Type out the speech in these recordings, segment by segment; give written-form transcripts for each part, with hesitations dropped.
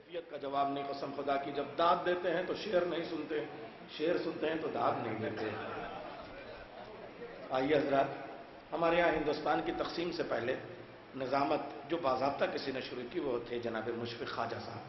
کیفیت کا جواب نہیں، قسم خدا کی. جب داد دیتے ہیں تو شعر نہیں سنتے، شعر سنتے ہیں تو داد نہیں دیتے. آئیے حضرات، ہمارے یہاں ہندوستان کی تقسیم سے پہلے نظامت جو باضابطہ کسی نے شروع کی وہ تھے جناب مشفق خواجہ صاحب.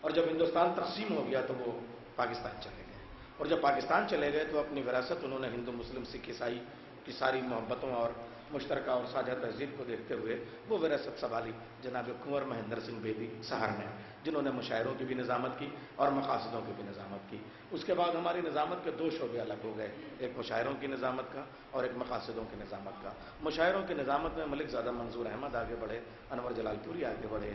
اور جب ہندوستان تقسیم ہو گیا تو وہ پاکستان چلے گئے، اور جب پاکستان چلے گئے تو اپنی وراثت انہوں نے ہندو مسلم سکھ عیسائی کی ساری محبتوں اور مشترکہ اور ساجھا تہذیب کو دیکھتے ہوئے وہ وراثت سنبھالی جناب کنور مہندر سنگھ بیدی سہر نے، جنہوں نے مشاعروں کی بھی نظامت کی اور مقاصدوں کی بھی نظامت کی. اس کے بعد ہماری نظامت کے دو شعبے الگ ہو گئے، ایک مشاعروں کی نظامت کا اور ایک مقاصدوں کی نظامت کا. مشاعروں کی نظامت میں ملک زادہ منظور احمد آگے بڑھے، انور جلال پوری آگے بڑھے،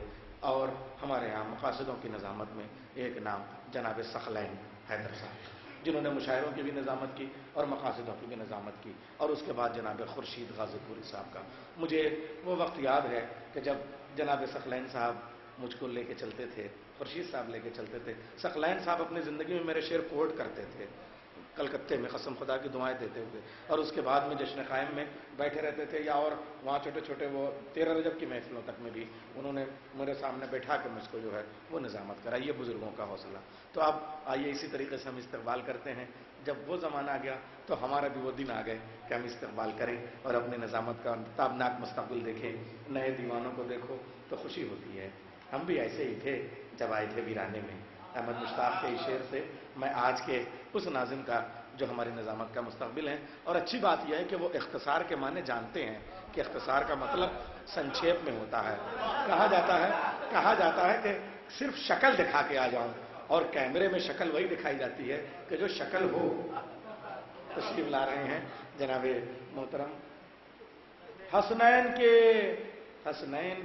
اور ہمارے یہاں مقاصدوں کی نظامت میں ایک نام جناب ثقلین حیدر صاحب، جنہوں نے مشاعروں کی بھی نظامت کی اور مقاصدوں کی بھی نظامت کی. اور اس کے بعد جناب خورشید غازی پوری صاحب کا. مجھے وہ وقت یاد ہے کہ جب جناب ثقلین صاحب مجھ کو لے کے چلتے تھے، خورشید صاحب لے کے چلتے تھے. ثقلین صاحب اپنی زندگی میں میرے شعر کوٹ کرتے تھے کلکتے میں، قسم خدا کی دعائیں دیتے ہوئے، اور اس کے بعد میں جشن قائم میں بیٹھے رہتے تھے، یا اور وہاں چھوٹے چھوٹے وہ 13 رجب کی محفلوں تک میں بھی انہوں نے میرے سامنے بیٹھا کے مجھ کو جو ہے وہ نظامت کرائی. یہ بزرگوں کا حوصلہ. تو اب آئیے اسی طریقے سے ہم استقبال کرتے ہیں. جب وہ زمانہ آ گیا تو ہمارا بھی وہ دن آ گئے کہ ہم استقبال کریں اور اپنی نظامت کا تابناک مستقبل دیکھیں. نئے دیوانوں کو دیکھو تو خوشی ہوتی ہے. ہم بھی ایسے ہی تھے جب آئے تھے ویرانے میں. احمد مشتاق کے شعر سے میں آج کے اس ناظم کا جو ہماری نظامت کا مستقبل ہے. اور اچھی بات یہ ہے کہ وہ اختصار کے معنی جانتے ہیں کہ اختصار کا مطلب سنکھیپ میں ہوتا ہے. کہا جاتا ہے کہ صرف شکل دکھا کے آ جاؤں، اور کیمرے میں شکل وہی دکھائی جاتی ہے کہ جو شکل ہو. تشریف لا رہے ہیں جناب محترم حسنین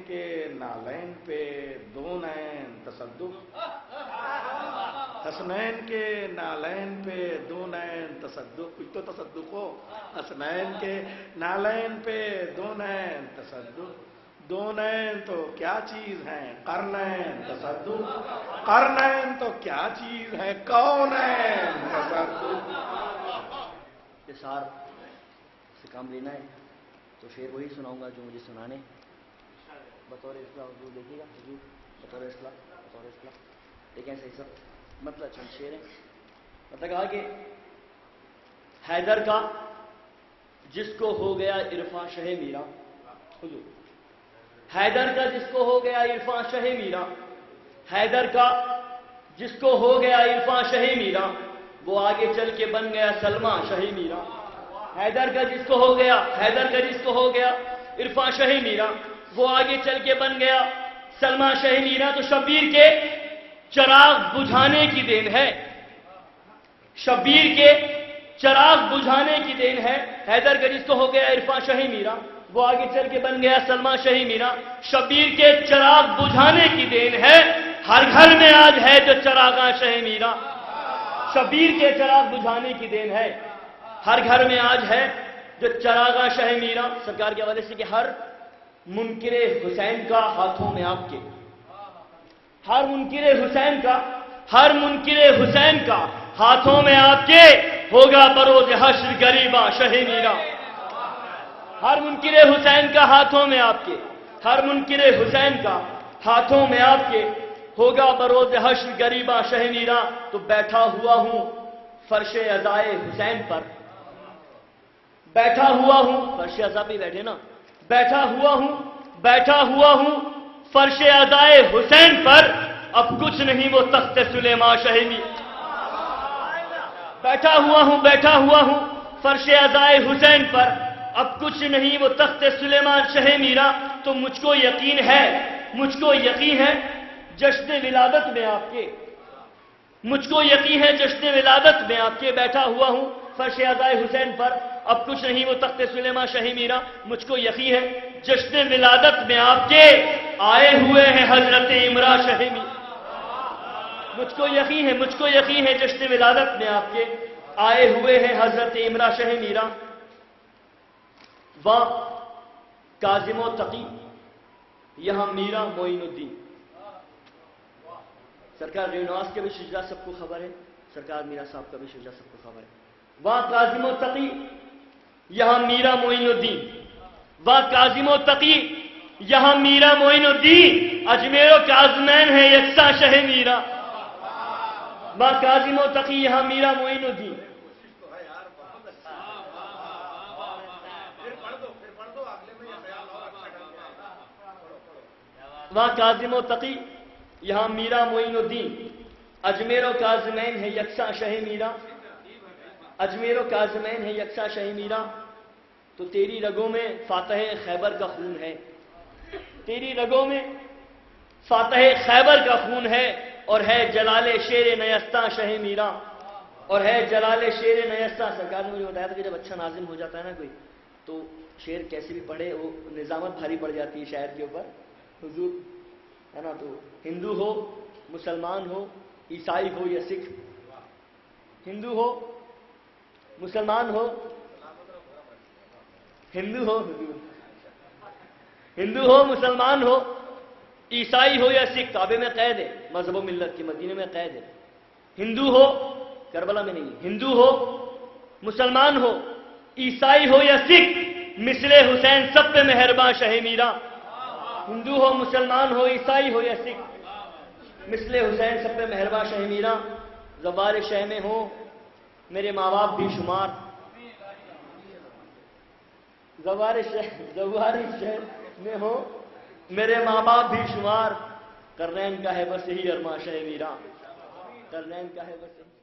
کے نالین پہ دو نین تصدق، حسنین کے نالین پہ دو نین تصدق. کچھ تو تصدق ہو. حسنین کے نالین پہ دو نین تصدق، دو نین تو کیا چیز ہیں قرنین تصدق، قرنین تو کیا چیز ہے کونین تصدق. اثار سے کام لینا ہے تو شعر وہی سناؤں گا جو مجھے سنانے. بطور اصلاح حضور دیکھیے گا، حضور بطور اصلاح دیکھیں صحیح سب مطلب چند شعر ہیں. مطلب کہا کہ حیدر کا جس کو ہو گیا عرفان شہ میرا، حضور حیدر کا جس کو ہو گیا عرفان شہ میرا، حیدر کا جس کو ہو گیا عرفان شہ میرا، وہ آگے چل کے بن گیا سلمان شہ میرا. حیدر کا جس کو ہو گیا عرفان شہ میرا، وہ آگے چل کے بن گیا سلمان شہ میرا. تو شبیر کے چراغ بجھانے کی دین ہے، شبیر کے چراغ بجھانے کی دین ہے. حیدر کا جس کو ہو گیا عرفان شہ میرا، وہ آگے چل کے بن گیا سلمان شہ میرا. شبیر کے چراغ بجھانے کی دین ہے، ہر گھر میں آج ہے جو چراغاں شہ میرا. شبیر کے چراغ بجھانے کی دین ہے، ہر گھر میں آج ہے جو چراغاں شہ میرا. سرکار کے حوالے سے کہ ہر منکر حسین کا ہاتھوں میں آپ کے، ہر منکر حسین کا ہاتھوں میں آپ کے، ہوگا بروز حشر غریباں شہ میرا. ہر منکر حسین کا ہاتھوں میں آپ کے، ہر منکر حسین کا ہاتھوں میں آپ کے، ہوگا بروز حشر غریباں شہ میرا. تو بیٹھا ہوا ہوں فرش عزائے حسین پر، بیٹھا ہوا ہوں فرش عزا پہ بیٹھے نا، بیٹھا ہوا ہوں فرش عزائے حسین پر، اب کچھ نہیں وہ تخت سلیمان شہ میرا. بیٹھا ہوا ہوں فرش عزائے حسین پر، اب کچھ نہیں وہ تخت سلیمان شہ میرا. تو مجھ کو یقین ہے جشن ولادت میں آپ کے، مجھ کو یقین ہے جشن ولادت میں آپ کے. بیٹھا ہوا ہوں فرش عزائے حسین پر، اب کچھ نہیں وہ تخت سلیمان شہ میرا. مجھ کو یقین ہے جشن ولادت میں آپ کے، آئے ہوئے ہیں حضرت عمران شہ میرا. مجھ کو یقین ہے جشن ولادت میں آپ کے، آئے ہوئے ہیں حضرت عمران شہ میرا. واہ کاظم و تقی یہاں میرا معین الدین. سرکار ریونواس کے بھی شجرا سب کو خبر ہے، سرکار میرا صاحب کا بھی شجرا سب کو خبر ہے. واہ کاظم و تقی یہاں میرا معین الدین، واہ کاظم و تقی یہاں میرا معین الدین اجمیر و کاظمین ہے یکساں شہ میرا با کاظم و تقی یہاں میرا معین الدین با کاظم و تقی یہاں میرا معین الدین اجمیر و کاظمین ہے یکساں شہ میرا اجمیر و کاظمین ہے یکساں شہ میرا تو تیری رگوں میں فاتح خیبر کا خون ہے تیری رگوں میں فاتح خیبر کا خون ہے اور ہے جلال شیر نیستاں شہ میرا اور ہے جلال شیر نیستاں سرکار نے مجھے بتایا تھا کہ جب اچھا ناظم ہو جاتا ہے نا کوئی تو شعر کیسے بھی پڑھے وہ نظامت بھاری پڑ جاتی ہے شاعر کے اوپر حضور ہے نا تو ہندو ہو مسلمان ہو عیسائی ہو یا سکھ ہندو ہو مسلمان ہو ہندو ہو مسلمان ہو عیسائی ہو یا سکھ کعبے میں قید ہے مذہب و ملت کے مدینے میں قید ہے ہندو ہو کربلا میں نہیں ہندو ہو مسلمان ہو عیسائی ہو یا سکھ مثل حسین سب پہ مہرباں شہ میرا ہندو ہو مسلمان ہو عیسائی ہو یا سکھ مثل حسین سب پہ مہرباں شہ میرا زوار شہ میں ہو میرے ماں باپ بھی شمار زوار شہ میں ہو میرے ماں باپ بھی شمار کرنین کا ہے بس یہی ارماں شہ میرا کرنین کا ہے بس